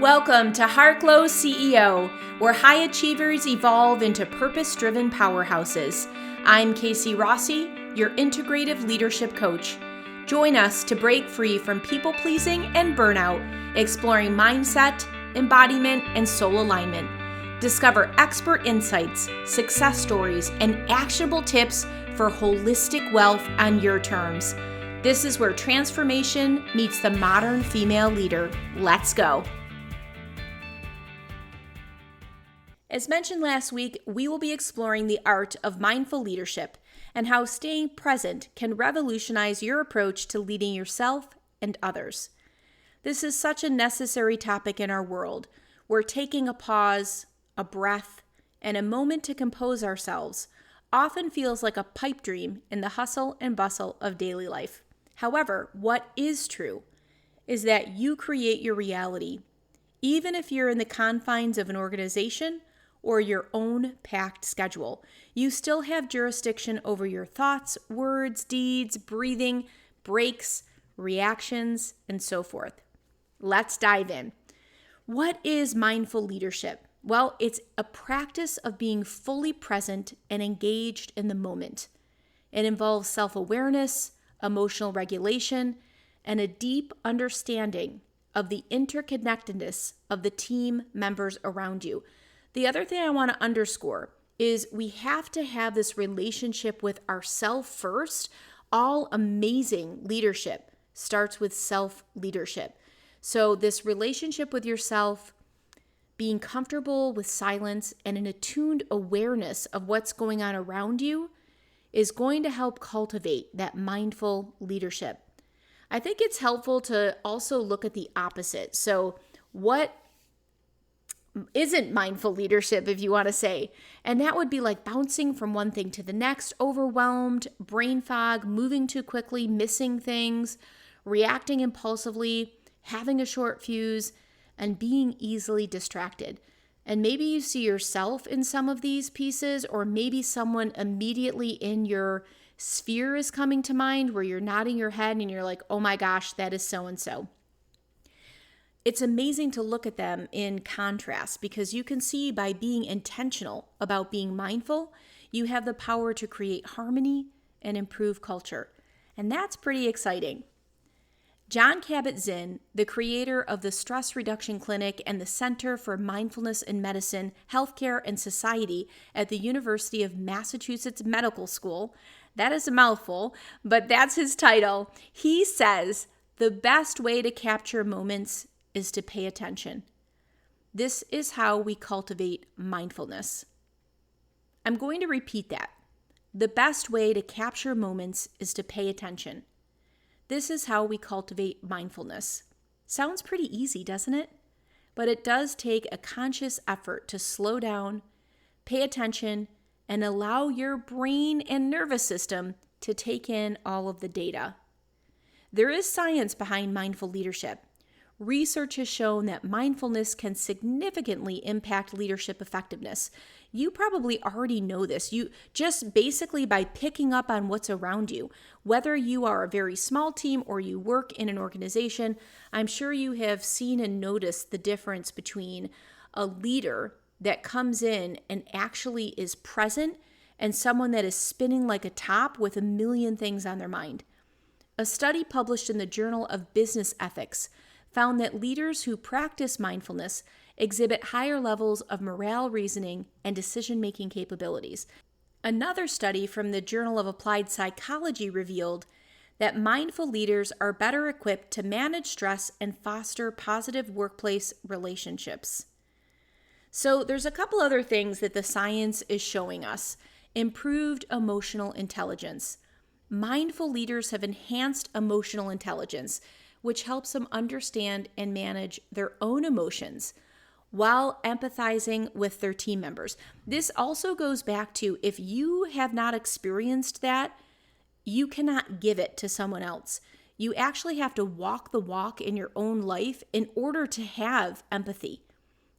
Welcome to Heartglow CEO, where high achievers evolve into purpose-driven powerhouses. I'm Casey Rossi, your integrative leadership coach. Join us to break free from people-pleasing and burnout, exploring mindset, embodiment, and soul alignment. Discover expert insights, success stories, and actionable tips for holistic wealth on your terms. This is where transformation meets the modern female leader. Let's go. As mentioned last week, we will be exploring the art of mindful leadership and how staying present can revolutionize your approach to leading yourself and others. This is such a necessary topic in our world, where taking a pause, a breath, and a moment to compose ourselves often feels like a pipe dream in the hustle and bustle of daily life. However, what is true is that you create your reality, even if you're in the confines of an organization or your own packed schedule. You still have jurisdiction over your thoughts, words, deeds, breathing, breaks, reactions, and so forth. Let's dive in. What is mindful leadership? Well, it's a practice of being fully present and engaged in the moment. It involves self-awareness, emotional regulation, and a deep understanding of the interconnectedness of the team members around you. The other thing I want to underscore is we have to have this relationship with ourselves first. All amazing leadership starts with self-leadership. So this relationship with yourself, being comfortable with silence and an attuned awareness of what's going on around you is going to help cultivate that mindful leadership. I think it's helpful to also look at the opposite. So what isn't mindful leadership, if you want to say? And that would be like bouncing from one thing to the next, overwhelmed, brain fog, moving too quickly, missing things, reacting impulsively, having a short fuse, and being easily distracted. And maybe you see yourself in some of these pieces, or maybe someone immediately in your sphere is coming to mind where you're nodding your head and you're like, oh my gosh, that is so-and-so. It's amazing to look at them in contrast because you can see by being intentional about being mindful, you have the power to create harmony and improve culture. And that's pretty exciting. Jon Kabat-Zinn, the creator of the Stress Reduction Clinic and the Center for Mindfulness in Medicine, Healthcare, and Society at the University of Massachusetts Medical School, that is a mouthful, but that's his title. He says, the best way to capture moments is to pay attention. This is how we cultivate mindfulness. I'm going to repeat that. The best way to capture moments is to pay attention. This is how we cultivate mindfulness. Sounds pretty easy, doesn't it? But it does take a conscious effort to slow down, pay attention, and allow your brain and nervous system to take in all of the data. There is science behind mindful leadership. Research has shown that mindfulness can significantly impact leadership effectiveness. You probably already know this. You just basically by picking up on what's around you, whether you are a very small team or you work in an organization, I'm sure you have seen and noticed the difference between a leader that comes in and actually is present and someone that is spinning like a top with a million things on their mind. A study published in the Journal of Business Ethics found that leaders who practice mindfulness exhibit higher levels of morale reasoning and decision-making capabilities. Another study from the Journal of Applied Psychology revealed that mindful leaders are better equipped to manage stress and foster positive workplace relationships. So there's a couple other things that the science is showing us. Improved emotional intelligence. Mindful leaders have enhanced emotional intelligence, which helps them understand and manage their own emotions while empathizing with their team members. This also goes back to if you have not experienced that, you cannot give it to someone else. You actually have to walk the walk in your own life in order to have empathy.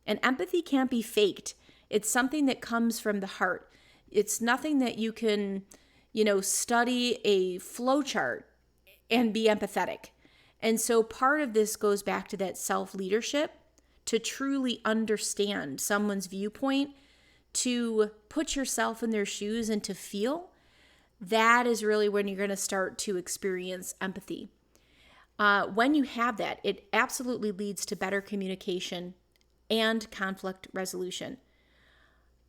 And empathy can't be faked. It's something that comes from the heart. It's nothing that you can, study a flowchart and be empathetic. And so part of this goes back to that self-leadership, to truly understand someone's viewpoint, to put yourself in their shoes and to feel, that is really when you're going to start to experience empathy. When you have that, it absolutely leads to better communication and conflict resolution.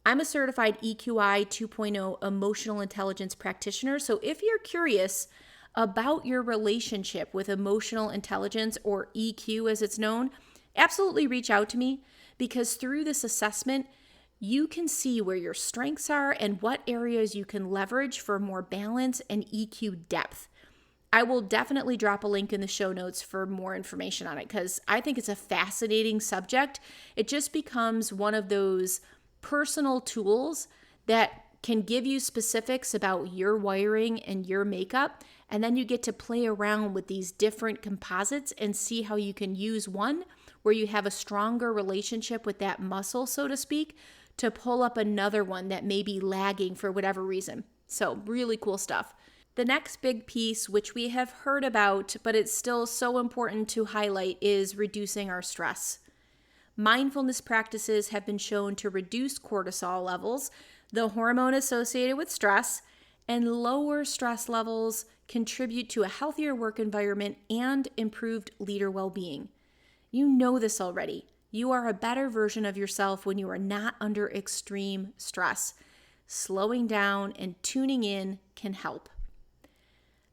I'm a certified EQI 2.0 emotional intelligence practitioner. So if you're curious about your relationship with emotional intelligence, or EQ as it's known, absolutely reach out to me, because through this assessment, you can see where your strengths are and what areas you can leverage for more balance and EQ depth. I will definitely drop a link in the show notes for more information on it, because I think it's a fascinating subject. It just becomes one of those personal tools that can give you specifics about your wiring and your makeup, and then you get to play around with these different composites and see how you can use one where you have a stronger relationship with that muscle, so to speak, to pull up another one that may be lagging for whatever reason. So really cool stuff. The next big piece, which we have heard about, but it's still so important to highlight, is reducing our stress. Mindfulness practices have been shown to reduce cortisol levels, the hormone associated with stress, and lower stress levels contribute to a healthier work environment and improved leader well-being. You know this already. You are a better version of yourself when you are not under extreme stress. Slowing down and tuning in can help.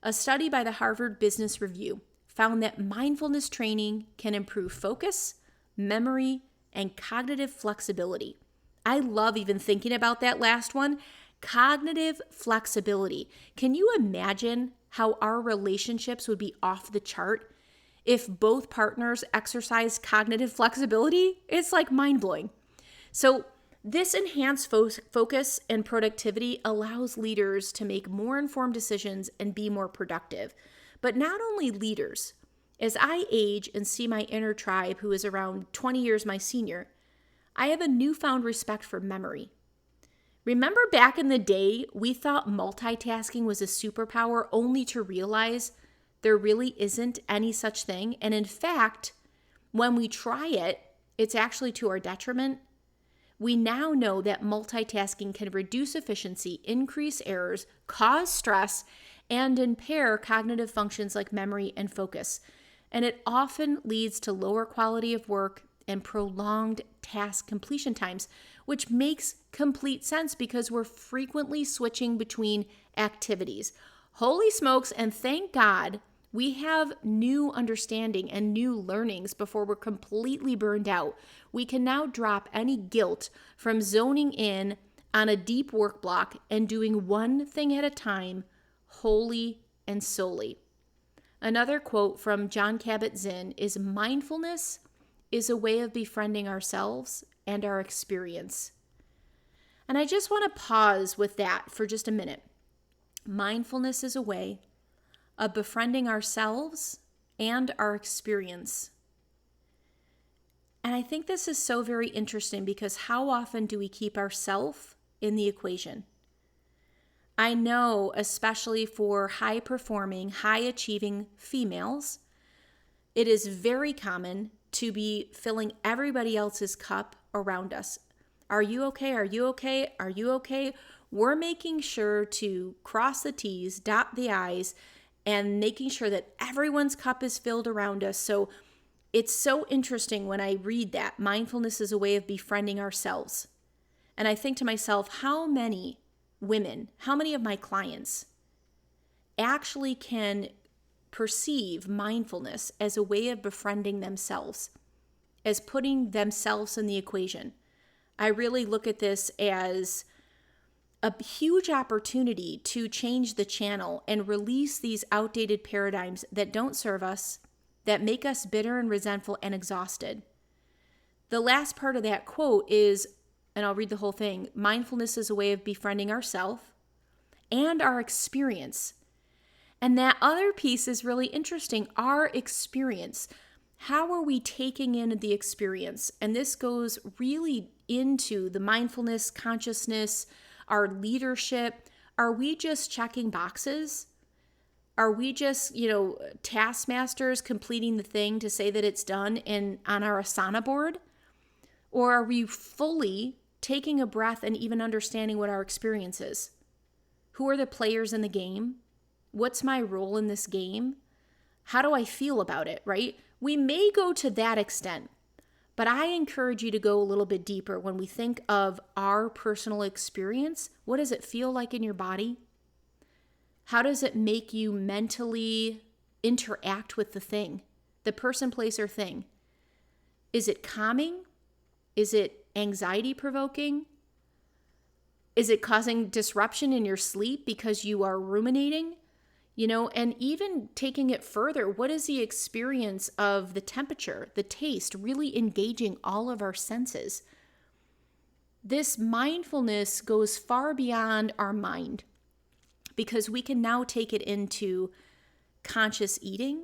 A study by the Harvard Business Review found that mindfulness training can improve focus, memory, and cognitive flexibility. I love even thinking about that last one, cognitive flexibility. Can you imagine how our relationships would be off the chart if both partners exercise cognitive flexibility? It's like mind-blowing. So this enhanced focus and productivity allows leaders to make more informed decisions and be more productive. But not only leaders. As I age and see my inner tribe, who is around 20 years my senior, I have a newfound respect for memory. Remember back in the day, we thought multitasking was a superpower, only to realize there really isn't any such thing. And in fact, when we try it, it's actually to our detriment. We now know that multitasking can reduce efficiency, increase errors, cause stress, and impair cognitive functions like memory and focus. And it often leads to lower quality of work and prolonged task completion times, which makes complete sense because we're frequently switching between activities. Holy smokes, and thank God we have new understanding and new learnings before we're completely burned out. We can now drop any guilt from zoning in on a deep work block and doing one thing at a time, wholly and solely. Another quote from Jon Kabat-Zinn is, mindfulness is a way of befriending ourselves and our experience. And I just want to pause with that for just a minute. Mindfulness is a way of befriending ourselves and our experience. And I think this is so very interesting, because how often do we keep ourselves in the equation? I know, especially for high-performing, high-achieving females, it is very common to be filling everybody else's cup around us. Are you okay? Are you okay? Are you okay? We're making sure to cross the T's, dot the I's, and making sure that everyone's cup is filled around us. So it's so interesting when I read that mindfulness is a way of befriending ourselves. And I think to myself, how many women, how many of my clients actually can perceive mindfulness as a way of befriending themselves, as putting themselves in the equation? I really look at this as a huge opportunity to change the channel and release these outdated paradigms that don't serve us, that make us bitter and resentful and exhausted. The last part of that quote is, and I'll read the whole thing, mindfulness is a way of befriending ourselves and our experience. And that other piece is really interesting, our experience. How are we taking in the experience? And this goes really into the mindfulness, consciousness, our leadership. Are we just checking boxes? Are we just, taskmasters completing the thing to say that it's done on our Asana board? Or are we fully taking a breath and even understanding what our experience is? Who are the players in the game? What's my role in this game? How do I feel about it, right? We may go to that extent, but I encourage you to go a little bit deeper when we think of our personal experience. What does it feel like in your body? How does it make you mentally interact with the thing, the person, place, or thing? Is it calming? Is it anxiety provoking? Is it causing disruption in your sleep because you are ruminating? And even taking it further, what is the experience of the temperature, the taste, really engaging all of our senses? This mindfulness goes far beyond our mind because we can now take it into conscious eating.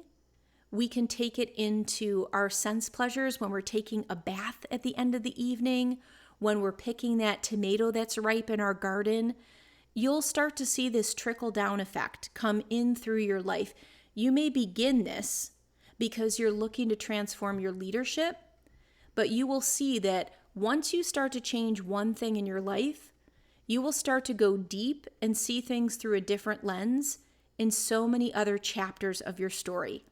We can take it into our sense pleasures when we're taking a bath at the end of the evening, when we're picking that tomato that's ripe in our garden. You'll start to see this trickle-down effect come in through your life. You may begin this because you're looking to transform your leadership, but you will see that once you start to change one thing in your life, you will start to go deep and see things through a different lens in so many other chapters of your story.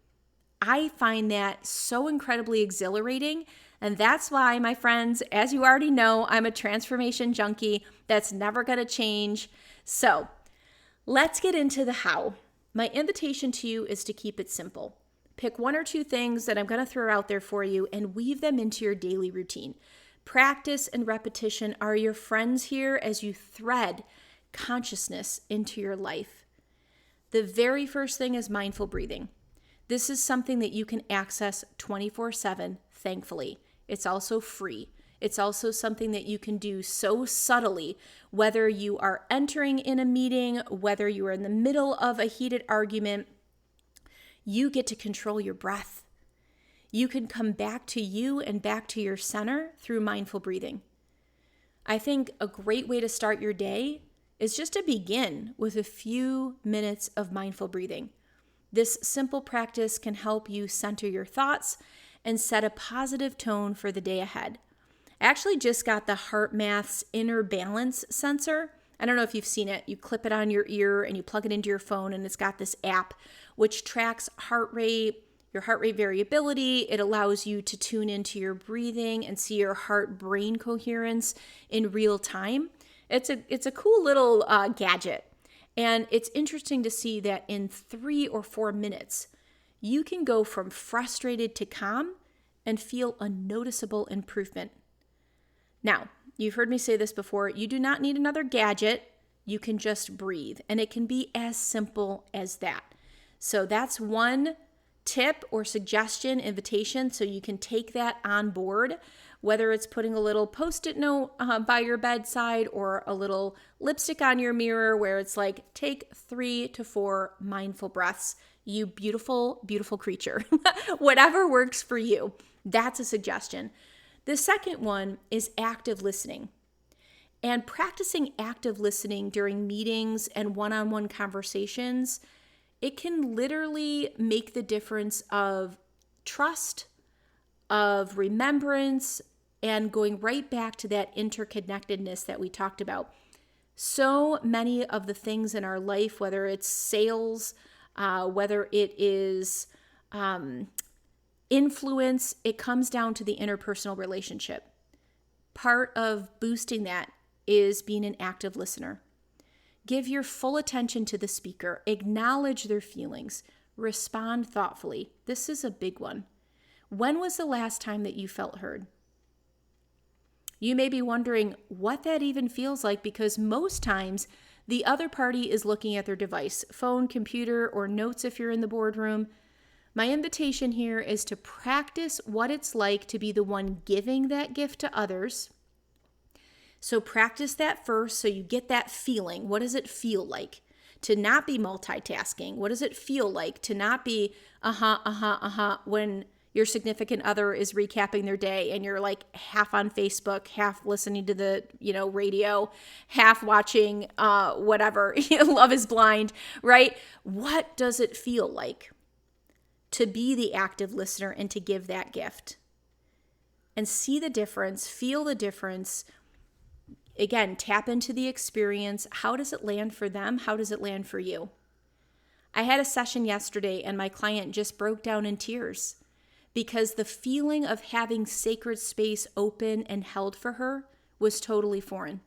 I find that so incredibly exhilarating, and that's why, my friends, as you already know, I'm a transformation junkie. That's never going to change. So let's get into the how. My invitation to you is to keep it simple. Pick one or two things that I'm going to throw out there for you and weave them into your daily routine. Practice and repetition are your friends here as you thread consciousness into your life. The very first thing is mindful breathing. This is something that you can access 24/7, thankfully. It's also free. It's also something that you can do so subtly, whether you are entering in a meeting, whether you are in the middle of a heated argument. You get to control your breath. You can come back to you and back to your center through mindful breathing. I think a great way to start your day is just to begin with a few minutes of mindful breathing. This simple practice can help you center your thoughts and set a positive tone for the day ahead. I actually just got the HeartMath's Inner Balance sensor. I don't know if you've seen it. You clip it on your ear and you plug it into your phone, and it's got this app which tracks heart rate, your heart rate variability. It allows you to tune into your breathing and see your heart-brain coherence in real time. It's a cool little gadget. And it's interesting to see that in 3 or 4 minutes, you can go from frustrated to calm and feel a noticeable improvement. Now, you've heard me say this before, you do not need another gadget. You can just breathe, and it can be as simple as that. So that's one tip or suggestion, invitation, so you can take that on board, whether it's putting a little Post-it note by your bedside or a little lipstick on your mirror where it's like, take 3 to 4 mindful breaths, you beautiful, beautiful creature. Whatever works for you, that's a suggestion. The second one is active listening. And practicing active listening during meetings and one-on-one conversations, it can literally make the difference of trust, of remembrance, and going right back to that interconnectedness that we talked about. So many of the things in our life, whether it's sales, whether it is influence, it comes down to the interpersonal relationship. Part of boosting that is being an active listener. Give your full attention to the speaker, acknowledge their feelings, respond thoughtfully. This is a big one. When was the last time that you felt heard? You may be wondering what that even feels like, because most times the other party is looking at their device, phone, computer, or notes if you're in the boardroom. My invitation here is to practice what it's like to be the one giving that gift to others. So practice that first so you get that feeling. What does it feel like to not be multitasking? What does it feel like to not be when your significant other is recapping their day and you're like half on Facebook, half listening to the, radio, half watching whatever, Love is Blind, right? What does it feel like to be the active listener and to give that gift? and see the difference, feel the difference. Again, tap into the experience. How does it land for them? How does it land for you? I had a session yesterday and my client just broke down in tears because the feeling of having sacred space open and held for her was totally foreign.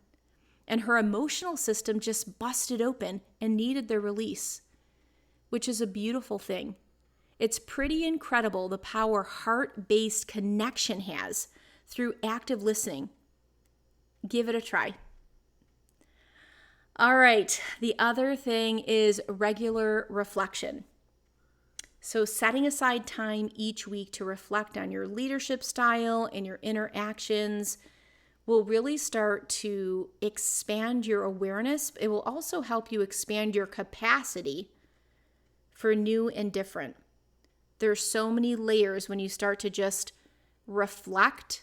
And her emotional system just busted open and needed the release, which is a beautiful thing. It's pretty incredible the power heart-based connection has through active listening. Give it a try. All right, the other thing is regular reflection. So setting aside time each week to reflect on your leadership style and your interactions will really start to expand your awareness. It will also help you expand your capacity for new and different. There's so many layers when you start to just reflect.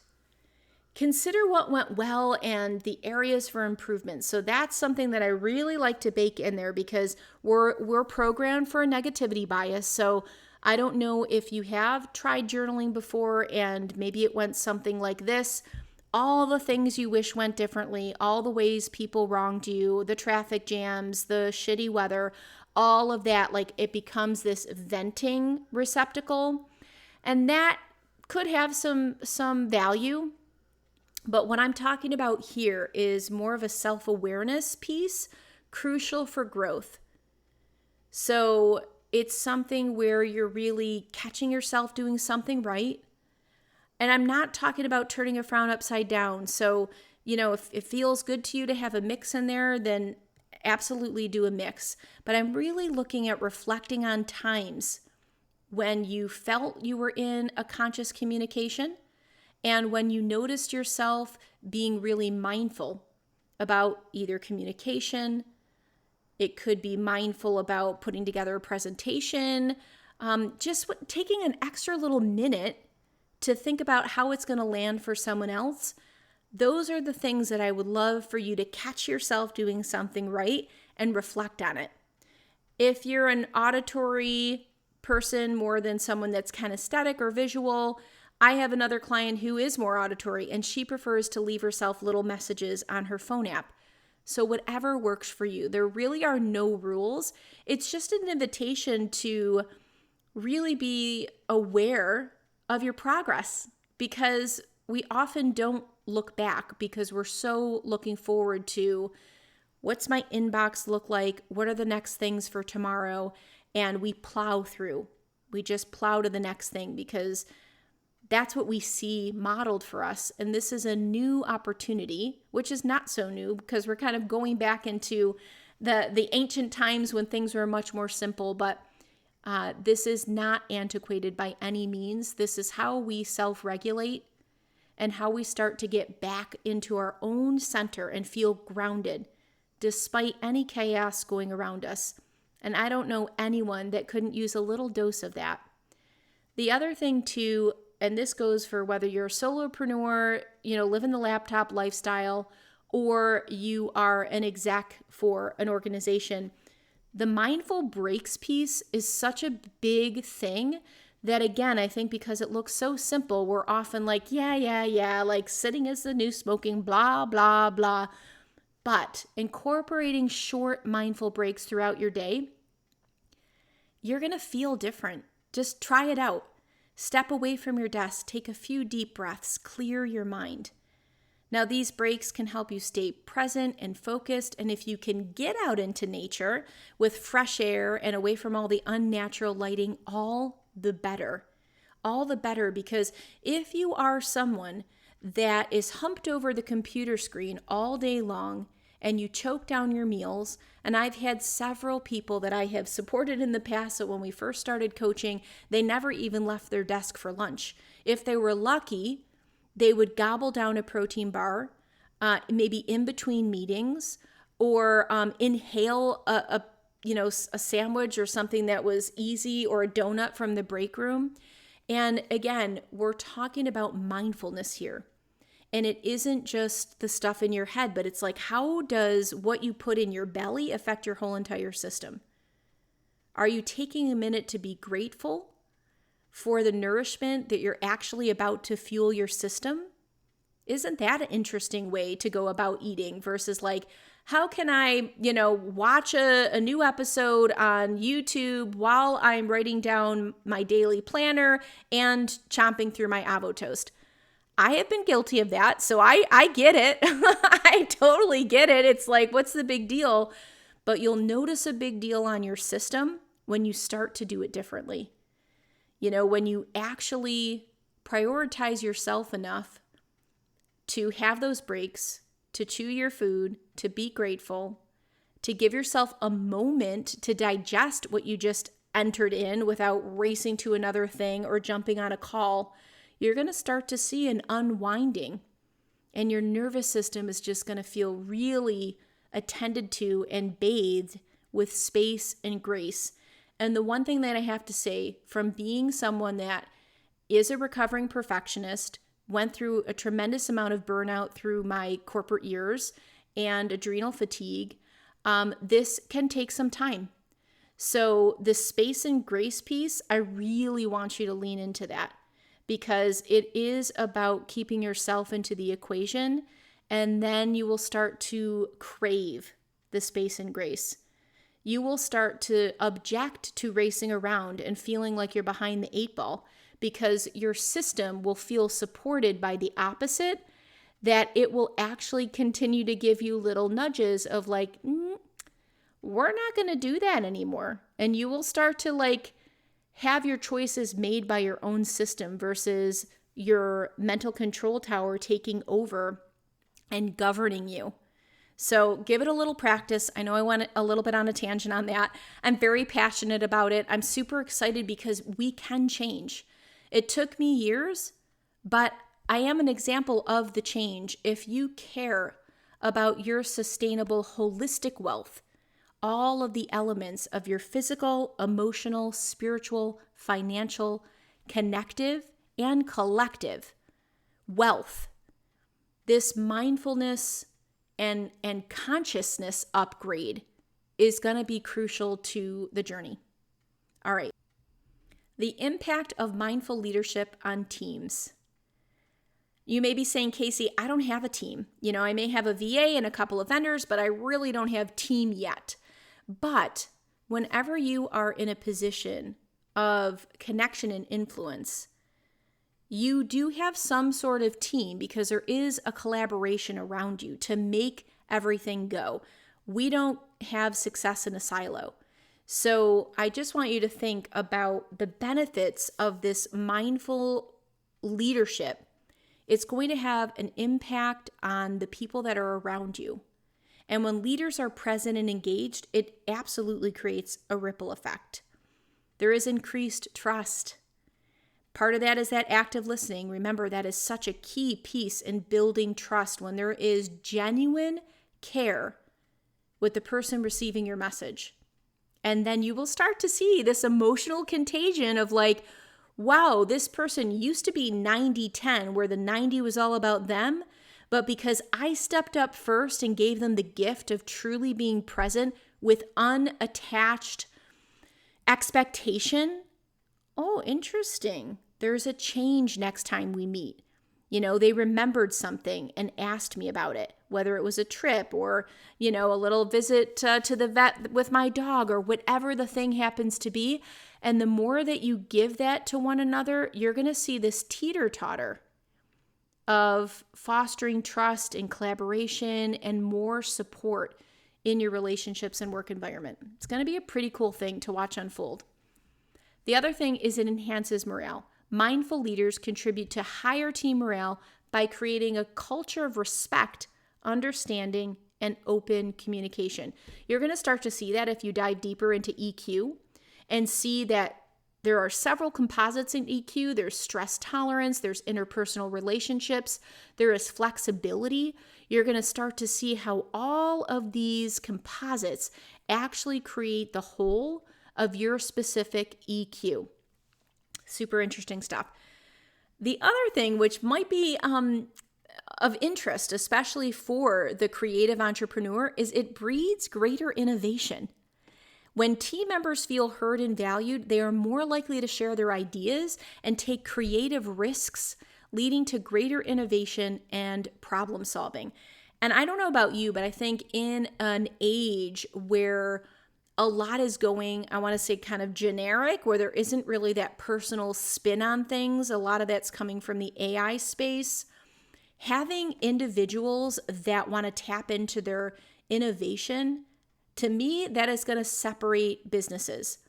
Consider what went well and the areas for improvement. So that's something that I really like to bake in there because we're programmed for a negativity bias. So I don't know if you have tried journaling before and maybe it went something like this. All the things you wish went differently, all the ways people wronged you, the traffic jams, the shitty weather, all of that, like it becomes this venting receptacle. And that could have some value. But what I'm talking about here is more of a self-awareness piece, crucial for growth. So it's something where you're really catching yourself doing something right. And I'm not talking about turning a frown upside down. So, if it feels good to you to have a mix in there, then absolutely do a mix. But I'm really looking at reflecting on times when you felt you were in a conscious communication and when you noticed yourself being really mindful about either communication. It could be mindful about putting together a presentation, taking an extra little minute to think about how it's going to land for someone else. Those are the things that I would love for you to catch yourself doing something right and reflect on it. If you're an auditory person more than someone that's kinesthetic or visual, I have another client who is more auditory and she prefers to leave herself little messages on her phone app. So whatever works for you. There really are no rules. It's just an invitation to really be aware of your progress because we often don't look back because we're so looking forward to what's my inbox look like? What are the next things for tomorrow? And we plow through. We just plow to the next thing because that's what we see modeled for us. And this is a new opportunity, which is not so new because we're kind of going back into the ancient times when things were much more simple. But this is not antiquated by any means. This is how we self-regulate and how we start to get back into our own center and feel grounded despite any chaos going around us. And I don't know anyone that couldn't use a little dose of that. The other thing too, and this goes for whether you're a solopreneur, living the laptop lifestyle, or you are an exec for an organization, the mindful breaks piece is such a big thing that, again, I think because it looks so simple, we're often like, yeah, like sitting is the new smoking, blah, blah, blah. But incorporating short mindful breaks throughout your day, you're going to feel different. Just try it out. Step away from your desk, take a few deep breaths, clear your mind. Now, these breaks can help you stay present and focused, and if you can get out into nature with fresh air and away from all the unnatural lighting, all the better. All the better, because if you are someone that is humped over the computer screen all day long and you choke down your meals, and I've had several people that I have supported in the past that when we first started coaching, they never even left their desk for lunch. If they were lucky, they would gobble down a protein bar, maybe in between meetings, or inhale a sandwich or something that was easy, or a donut from the break room. And again, we're talking about mindfulness here. And it isn't just the stuff in your head, but it's like, how does what you put in your belly affect your whole entire system? Are you taking a minute to be grateful for the nourishment that you're actually about to fuel your system? Isn't that an interesting way to go about eating versus like, how can I, watch a new episode on YouTube while I'm writing down my daily planner and chomping through my avo toast? I have been guilty of that, so I get it. I totally get it. It's like, what's the big deal? But you'll notice a big deal on your system when you start to do it differently. When you actually prioritize yourself enough to have those breaks, to chew your food, to be grateful, to give yourself a moment to digest what you just entered in without racing to another thing or jumping on a call, you're going to start to see an unwinding. And your nervous system is just going to feel really attended to and bathed with space and grace. And the one thing that I have to say, from being someone that is a recovering perfectionist, went through a tremendous amount of burnout through my corporate years and adrenal fatigue, this can take some time. So the space and grace piece, I really want you to lean into that, because it is about keeping yourself into the equation, and then you will start to crave the space and grace. You will start to object to racing around and feeling like you're behind the 8 ball, because your system will feel supported by the opposite, that it will actually continue to give you little nudges of like, we're not going to do that anymore. And you will start to have your choices made by your own system versus your mental control tower taking over and governing you. So give it a little practice. I know I went a little bit on a tangent on that. I'm very passionate about it. I'm super excited because we can change. It took me years, but I am an example of the change. If you care about your sustainable, holistic wealth, all of the elements of your physical, emotional, spiritual, financial, connective, and collective wealth, this mindfulness and consciousness upgrade is going to be crucial to the journey. All right. The impact of mindful leadership on teams. You may be saying, Casey, I don't have a team. I may have a VA and a couple of vendors, but I really don't have team yet. But whenever you are in a position of connection and influence, you do have some sort of team, because there is a collaboration around you to make everything go. We don't have success in a silo. So I just want you to think about the benefits of this mindful leadership. It's going to have an impact on the people that are around you. And when leaders are present and engaged, it absolutely creates a ripple effect. There is increased trust. Part of that is that active listening. Remember, that is such a key piece in building trust, when there is genuine care with the person receiving your message. And then you will start to see this emotional contagion of like, wow, this person used to be 90-10, where the 90 was all about them. But because I stepped up first and gave them the gift of truly being present with unattached expectation, oh, interesting. There's a change next time we meet. They remembered something and asked me about it, whether it was a trip or, a little visit to the vet with my dog or whatever the thing happens to be. And the more that you give that to one another, you're going to see this teeter-totter of fostering trust and collaboration and more support in your relationships and work environment. It's going to be a pretty cool thing to watch unfold. The other thing is it enhances morale. Mindful leaders contribute to higher team morale by creating a culture of respect, understanding, and open communication. You're going to start to see that if you dive deeper into EQ and see that there are several composites in EQ. There's stress tolerance, there's interpersonal relationships, there is flexibility. You're going to start to see how all of these composites actually create the whole of your specific EQ. Super interesting stuff. The other thing, which might be of interest, especially for the creative entrepreneur, is it breeds greater innovation. When team members feel heard and valued, they are more likely to share their ideas and take creative risks, leading to greater innovation and problem solving. And I don't know about you, but I think in an age where a lot is going, I want to say kind of generic, where there isn't really that personal spin on things, a lot of that's coming from the AI space. Having individuals that want to tap into their innovation, to me, that is going to separate businesses.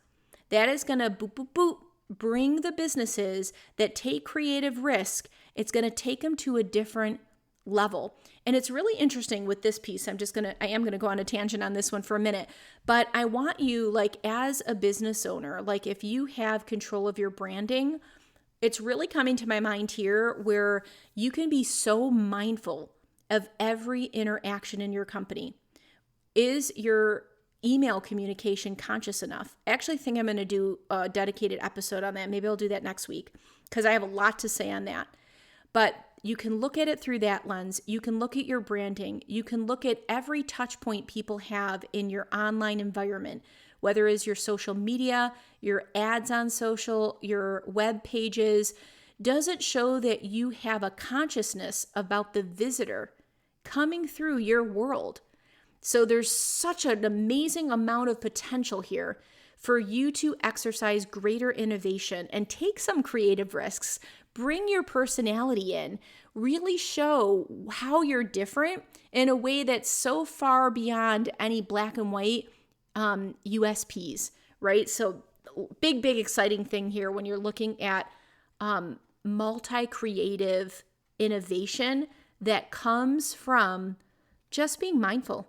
That is going to bring the businesses that take creative risk. It's going to take them to a different level. And it's really interesting with this piece. I am going to go on a tangent on this one for a minute, but I want you, like, as a business owner, like if you have control of your branding, it's really coming to my mind here where you can be so mindful of every interaction in your company. Is your email communication conscious enough? I actually think I'm going to do a dedicated episode on that. Maybe I'll do that next week because I have a lot to say on that. But you can look at it through that lens. You can look at your branding. You can look at every touch point people have in your online environment, whether it's your social media, your ads on social, your web pages. Does it show that you have a consciousness about the visitor coming through your world? So there's such an amazing amount of potential here for you to exercise greater innovation and take some creative risks. Bring your personality in, really show how you're different in a way that's so far beyond any black and white USPs, right? So big exciting thing here when you're looking at multi-creative innovation that comes from just being mindful,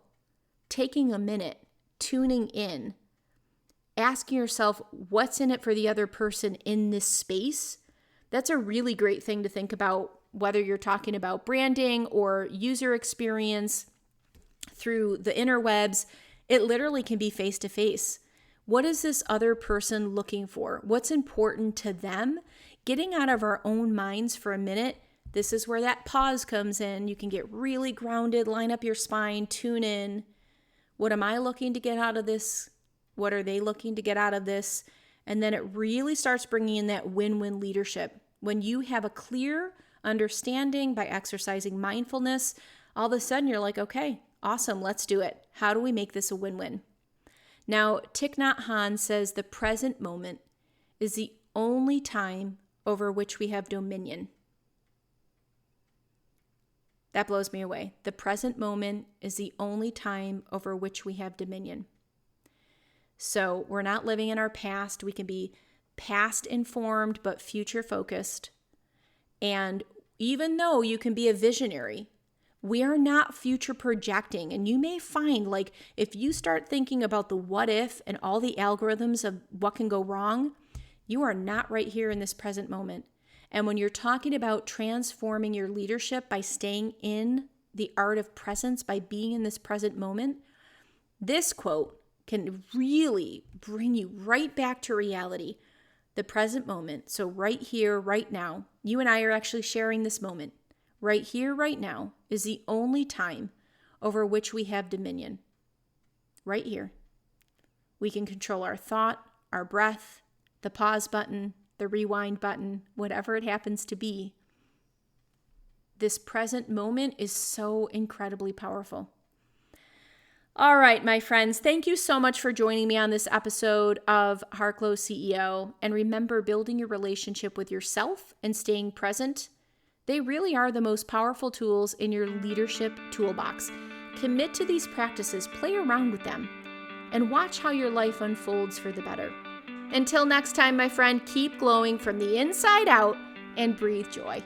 taking a minute, tuning in, asking yourself what's in it for the other person in this space. That's a really great thing to think about, whether you're talking about branding or user experience through the interwebs. It literally can be face to face. What is this other person looking for? What's important to them? Getting out of our own minds for a minute. This is where that pause comes in. You can get really grounded, line up your spine, tune in. What am I looking to get out of this? What are they looking to get out of this? And then it really starts bringing in that win-win leadership. When you have a clear understanding by exercising mindfulness, all of a sudden you're like, okay, awesome, let's do it. How do we make this a win-win? Now, Thich Nhat Hanh says the present moment is the only time over which we have dominion. That blows me away. The present moment is the only time over which we have dominion. So we're not living in our past. We can be past informed, but future focused. And even though you can be a visionary, we are not future projecting. And you may find, like, if you start thinking about the what if and all the algorithms of what can go wrong, you are not right here in this present moment. And when you're talking about transforming your leadership by staying in the art of presence, by being in this present moment, this quote can really bring you right back to reality, the present moment. So right here, right now, you and I are actually sharing this moment. Right here, right now is the only time over which we have dominion. Right here. We can control our thought, our breath, the pause button, the rewind button, whatever it happens to be. This present moment is so incredibly powerful. All right, my friends, thank you so much for joining me on this episode of Harklow CEO. And remember, building your relationship with yourself and staying present, they really are the most powerful tools in your leadership toolbox. Commit to these practices, play around with them, and watch how your life unfolds for the better. Until next time, my friend, keep glowing from the inside out and breathe joy.